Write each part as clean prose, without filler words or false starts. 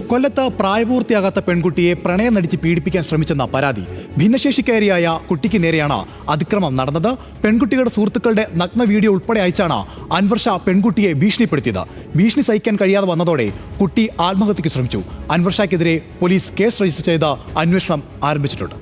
കൊല്ലത്ത് പ്രായപൂർത്തിയാകാത്ത പെൺകുട്ടിയെ പ്രണയം നടിച്ച് പീഡിപ്പിക്കാൻ ശ്രമിച്ചെന്ന പരാതി. ഭിന്നശേഷിക്കാരിയായ കുട്ടിക്ക് നേരെയാണ് അതിക്രമം നടന്നത്. പെൺകുട്ടികളുടെ സുഹൃത്തുക്കളുടെ നഗ്ന വീഡിയോ ഉൾപ്പെടെ അയച്ചാണ് അൻവർ ഷാ പെൺകുട്ടിയെ ഭീഷണിപ്പെടുത്തിയത്. ഭീഷണി സഹിക്കാൻ കഴിയാതെ വന്നതോടെ കുട്ടി ആത്മഹത്യയ്ക്ക് ശ്രമിച്ചു. അൻവർ ഷായ്ക്കെതിരെ പോലീസ് കേസ് രജിസ്റ്റർ ചെയ്ത് അന്വേഷണം ആരംഭിച്ചിട്ടുണ്ട്.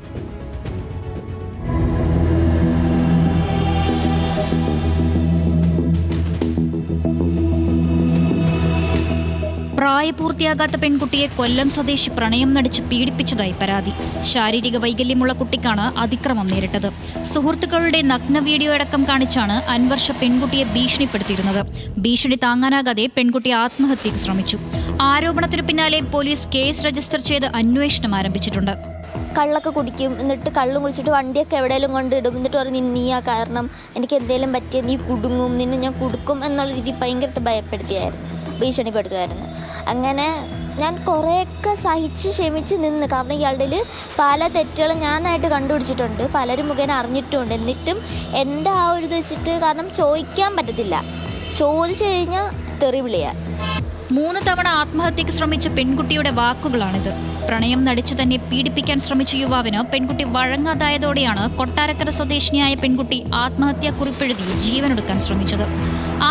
പ്രായപൂർത്തിയാകാത്ത പെൺകുട്ടിയെ കൊല്ലം സ്വദേശി പ്രണയം നടിച്ച് പീഡിപ്പിച്ചതായി പരാതി. ശാരീരിക വൈകല്യമുള്ള കുട്ടിക്കാണ് അതിക്രമം നേരിട്ടത്. സുഹൃത്തുക്കളുടെ നഗ്ന വീഡിയോ അടക്കം കാണിച്ചാണ് അൻവർ ഷാ പെൺകുട്ടിയെ ഭീഷണിപ്പെടുത്തിയിരുന്നത്. ഭീഷണി താങ്ങാനാകാതെ പെൺകുട്ടി ആത്മഹത്യയ്ക്ക് ശ്രമിച്ചു. ആരോപണത്തിനു പിന്നാലെ പോലീസ് കേസ് രജിസ്റ്റർ ചെയ്ത് അന്വേഷണം ആരംഭിച്ചിട്ടുണ്ട്. കള്ളൊക്കെ കുടിക്കും, എന്നിട്ട് കള്ളും കുടിച്ചിട്ട് വണ്ടിയൊക്കെ എവിടെയെങ്കിലും കൊണ്ടിടും. എന്നിട്ട് പറഞ്ഞ് നീയാ കാരണം, എനിക്ക് എന്തെങ്കിലും പറ്റിയ നീ കുടുങ്ങും, നിന്നെ ഞാൻ കൊടുക്കും എന്നുള്ള രീതി ഭയങ്കരമായിട്ട് ഭയപ്പെടുത്തിയായിരുന്നു, ഭീഷണിപ്പെടുത്തുമായിരുന്നു. അങ്ങനെ ഞാൻ കുറേയൊക്കെ സഹിച്ച് ക്ഷമിച്ച് നിന്ന്. കാരണം ഇയാളുടെ പല തെറ്റുകളും ഞാനായിട്ട് കണ്ടുപിടിച്ചിട്ടുണ്ട്, പലരും മുഖേന അറിഞ്ഞിട്ടുമുണ്ട്. എന്നിട്ടും എൻ്റെ ആ ഒരു ഇത് വെച്ചിട്ട്, കാരണം ചോദിക്കാൻ പറ്റത്തില്ല, ചോദിച്ചു കഴിഞ്ഞാൽ തെറിവിളിയാ. 3 തവണ ആത്മഹത്യയ്ക്ക് ശ്രമിച്ച പെൺകുട്ടിയുടെ വാക്കുകളാണിത്. പ്രണയം നടിച്ചു തന്നെ പീഡിപ്പിക്കാൻ ശ്രമിച്ച യുവാവിന് പെൺകുട്ടി വഴങ്ങാതായതോടെയാണ് കൊട്ടാരക്കര സ്വദേശിനിയായ പെൺകുട്ടി ആത്മഹത്യാക്കുറിപ്പെഴുതി ജീവനൊടുക്കാൻ ശ്രമിച്ചത്.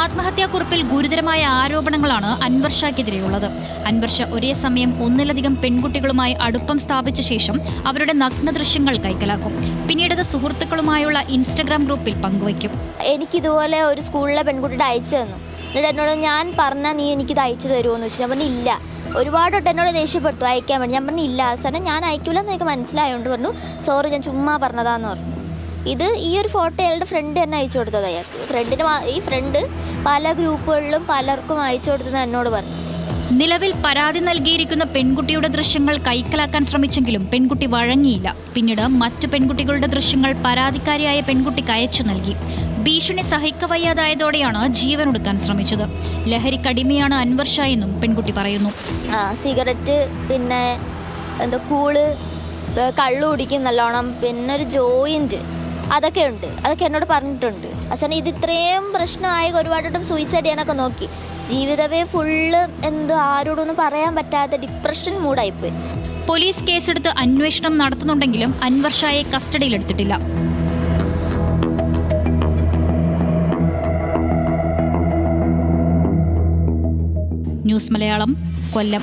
ആത്മഹത്യാക്കുറിപ്പിൽ ഗുരുതരമായ ആരോപണങ്ങളാണ് അൻവർ ഷായ്ക്കെതിരെയുള്ളത്. അൻവർ ഷാ ഒരേ സമയം ഒന്നിലധികം പെൺകുട്ടികളുമായി അടുപ്പം സ്ഥാപിച്ച ശേഷം അവരുടെ നഗ്ന ദൃശ്യങ്ങൾ കൈക്കലാക്കും. പിന്നീട് സുഹൃത്തുക്കളുമായുള്ള ഇൻസ്റ്റഗ്രാം ഗ്രൂപ്പിൽ പങ്കുവയ്ക്കും. എനിക്കിതുപോലെ ഒരു സ്കൂളിലെ പെൺകുട്ടിയുടെ അയച്ചു തന്നു. എന്നിട്ട് എന്നോട് ഞാൻ പറഞ്ഞാൽ നീ എനിക്കിത് അയച്ചു തരുമോ എന്ന് ചോദിച്ചു. ഞാൻ പറഞ്ഞു ഇല്ല. ഒരുപാട് തൊട്ട് എന്നോട് ദേഷ്യപ്പെട്ടു അയക്കാൻ വേണ്ടി. ഞാൻ പറഞ്ഞു ഇല്ല. അവസാനം ഞാൻ അയക്കില്ല എന്ന് എനിക്ക് മനസ്സിലായതുകൊണ്ട് പറഞ്ഞു സോറി, ഞാൻ ചുമ്മാ പറഞ്ഞതാന്ന് പറഞ്ഞു. ഈ ഒരു ഫോട്ടോ അയാളുടെ ഫ്രണ്ട് തന്നെ അയച്ചു കൊടുത്തത്. അയാൾക്ക് ഈ ഫ്രണ്ട് പല ഗ്രൂപ്പുകളിലും പലർക്കും അയച്ചു കൊടുത്തത് എന്നോട് പറഞ്ഞു. നിലവിൽ പരാതി നൽകിയിരിക്കുന്ന പെൺകുട്ടിയുടെ ദൃശ്യങ്ങൾ കൈക്കലാക്കാൻ ശ്രമിച്ചെങ്കിലും പെൺകുട്ടി വഴങ്ങിയില്ല. പിന്നീട് മറ്റു പെൺകുട്ടികളുടെ ദൃശ്യങ്ങൾ പരാതിക്കാരിയായ പെൺകുട്ടിക്ക് അയച്ചു നൽകി. ഭീഷണി സഹിക്കവയ്യാതായതോടെയാണ് ജീവനൊടുക്കാൻ ശ്രമിച്ചത്. ലഹരിക്കടിമയാണ് അൻവർ ഷാ എന്നും പെൺകുട്ടി പറയുന്നു. സിഗരറ്റ്, പിന്നെ കൂള്, കള്ളു കുടിക്കും നല്ലോണം, പിന്നെ ഒരു ജോയിൻറ്റ്, അതൊക്കെ ഉണ്ട്. അതൊക്കെ എന്നോട് പറഞ്ഞിട്ടുണ്ട്. അവസാനം ഇത് ഇത്രയും പ്രശ്നമായി ഒരുപാടോട്ടും സൂയിസൈഡ് ചെയ്യാനൊക്കെ നോക്കി. ജീവിതമേ ഫുള്ള് ആരോടൊന്നും പറയാൻ പറ്റാത്ത ഡിപ്രഷൻ മൂഡായിപ്പോയി. പോലീസ് കേസെടുത്ത് അന്വേഷണം നടത്തുന്നുണ്ടെങ്കിലും അൻവർ ഷായെ കസ്റ്റഡിയിലെടുത്തിട്ടില്ല. ന്യൂസ് മലയാളം, കൊല്ലം.